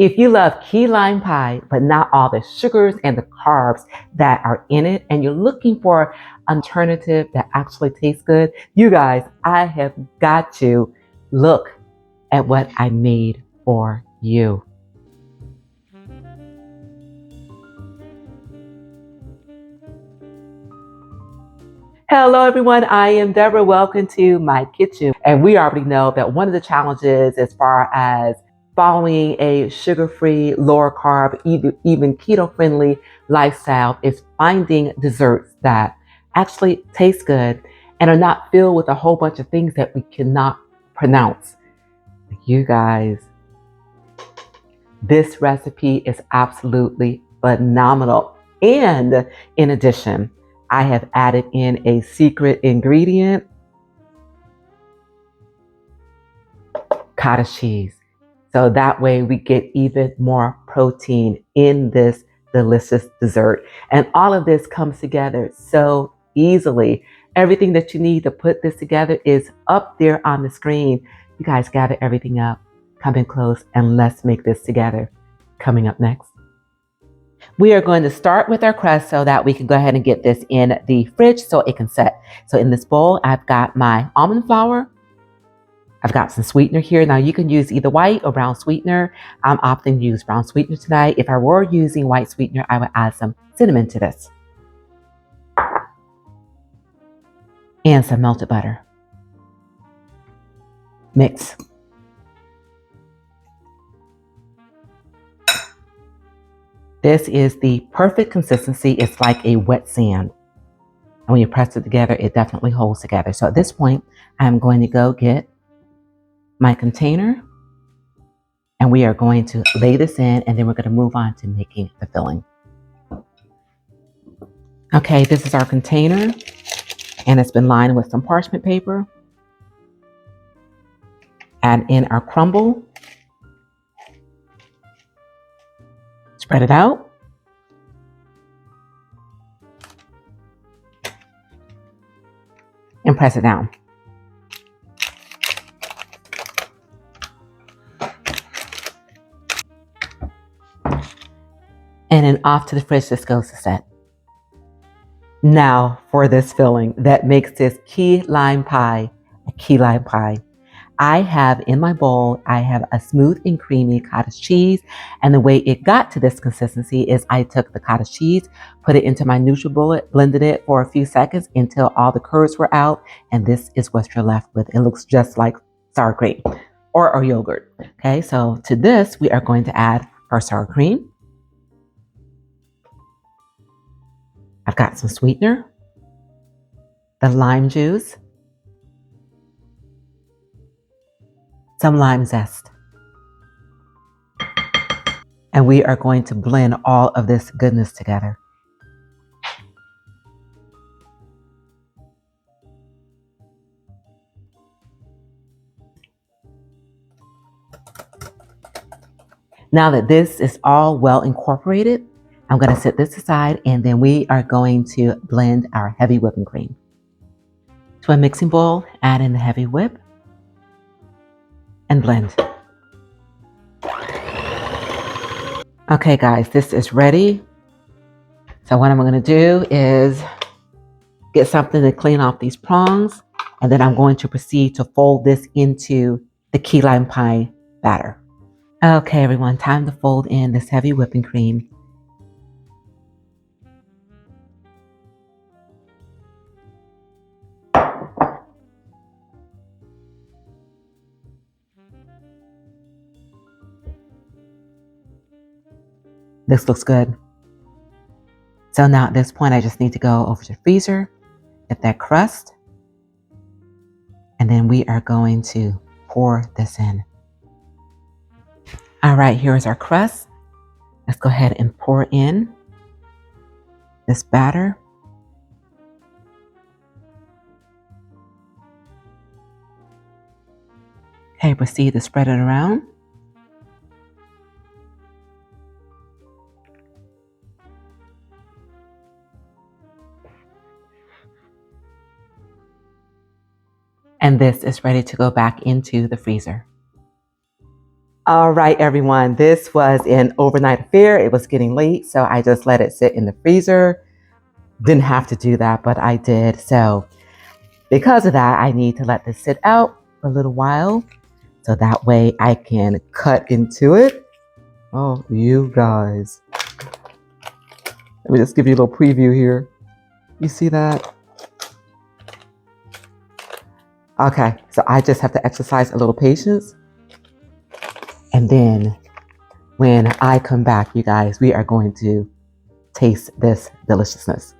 If you love key lime pie, but not all the sugars and the carbs that are in it, and you're looking for an alternative that actually tastes good, you guys, I have got to look at what I made for you. Hello, everyone. I am Deborah. Welcome to my kitchen. And we already know that one of the challenges as far as following a sugar-free, lower carb, even keto-friendly lifestyle is finding desserts that actually taste good and are not filled with a whole bunch of things that we cannot pronounce. You guys, this recipe is absolutely phenomenal. And in addition, I have added in a secret ingredient, cottage cheese. So that way we get even more protein in this delicious dessert. And all of this comes together so easily. Everything that you need to put this together is up there on the screen. You guys gather everything up, come in close, and let's make this together. Coming up next. We are going to start with our crust so that we can go ahead and get this in the fridge so it can set. So in this bowl, I've got my almond flour. I've got some sweetener here. Now you can use either white or brown sweetener. I'm opting to use brown sweetener tonight. If I were using white sweetener, I would add some cinnamon to this. And some melted butter. Mix. This is the perfect consistency. It's like a wet sand. And when you press it together, it definitely holds together. So at this point, I'm going to go get my container and we are going to lay this in and then we're going to move on to making the filling. Okay, this is our container and it's been lined with some parchment paper. Add in our crumble. Spread it out. And press it down. And then off to the fridge this goes to set. Now for this filling that makes this key lime pie a key lime pie. I have in my bowl, I have a smooth and creamy cottage cheese. And the way it got to this consistency is I took the cottage cheese, put it into my NutriBullet, blended it for a few seconds until all the curds were out. And this is what you're left with. It looks just like sour cream or yogurt. Okay, so to this, we are going to add our sour cream. I've got some sweetener, the lime juice, some lime zest. And we are going to blend all of this goodness together. Now that this is all well incorporated, I'm going to set this aside and then we are going to blend our heavy whipping cream. To a mixing bowl, add in the heavy whip and blend. Okay guys, this is ready. So what I'm going to do is get something to clean off these prongs and then I'm going to proceed to fold this into the key lime pie batter. Okay everyone, time to fold in this heavy whipping cream. This looks good. So now at this point, I just need to go over to the freezer, get that crust, and then we are going to pour this in. All right, here's our crust. Let's go ahead and pour in this batter. Okay, proceed to spread it around. And this is ready to go back into the freezer. All right, everyone. This was an overnight affair. It was getting late, so I just let it sit in the freezer. Didn't have to do that, but I did. So because of that, I need to let this sit out for a little while so that way I can cut into it. Oh, you guys. Let me just give you a little preview here. You see that? Okay, so I just have to exercise a little patience. And then when I come back, you guys, we are going to taste this deliciousness.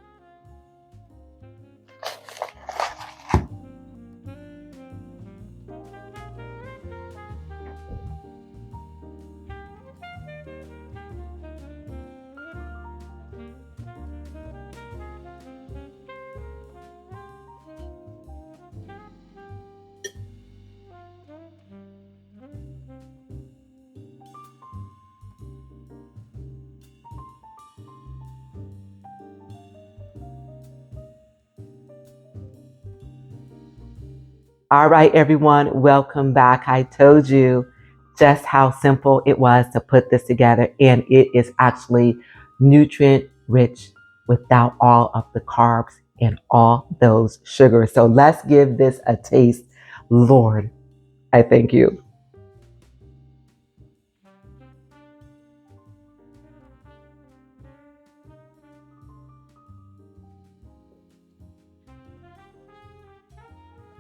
All right, everyone, welcome back. I told you just how simple it was to put this together, and it is actually nutrient rich without all of the carbs and all those sugars. So let's give this a taste. Lord, I thank you.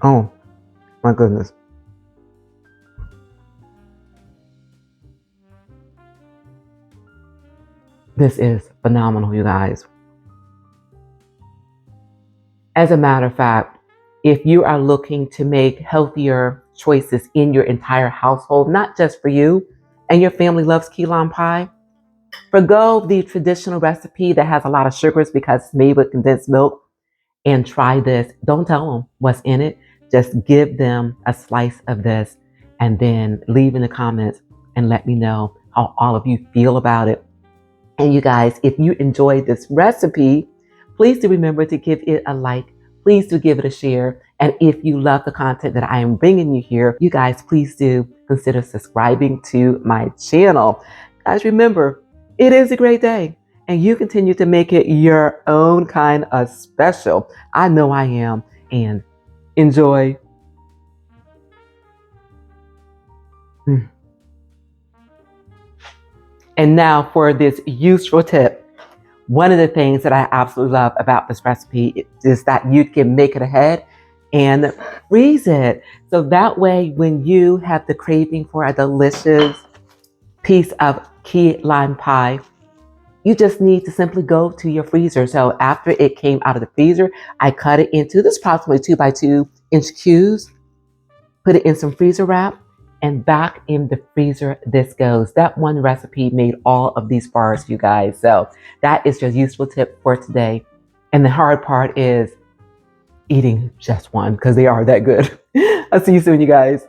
Oh, my goodness. This is phenomenal, you guys. As a matter of fact, if you are looking to make healthier choices in your entire household, not just for you, and your family loves key lime pie, forgo the traditional recipe that has a lot of sugars because it's made with condensed milk and try this. Don't tell them what's in it. Just give them a slice of this and then leave in the comments and let me know how all of you feel about it. And you guys, if you enjoyed this recipe, please do remember to give it a like. Please do give it a share. And if you love the content that I am bringing you here, you guys, please do consider subscribing to my channel. Guys, remember, it is a great day and you continue to make it your own kind of special. I know I am. And enjoy. And now for this useful tip. One of the things that I absolutely love about this recipe is that you can make it ahead and freeze it. So that way, when you have the craving for a delicious piece of key lime pie, you just need to simply go to your freezer. So after it came out of the freezer, I cut it into this approximately 2x2 inch cubes, put it in some freezer wrap, and back in the freezer this goes. That one recipe made all of these bars, you guys. So that is your useful tip for today. And the hard part is eating just one because they are that good. I'll see you soon, you guys.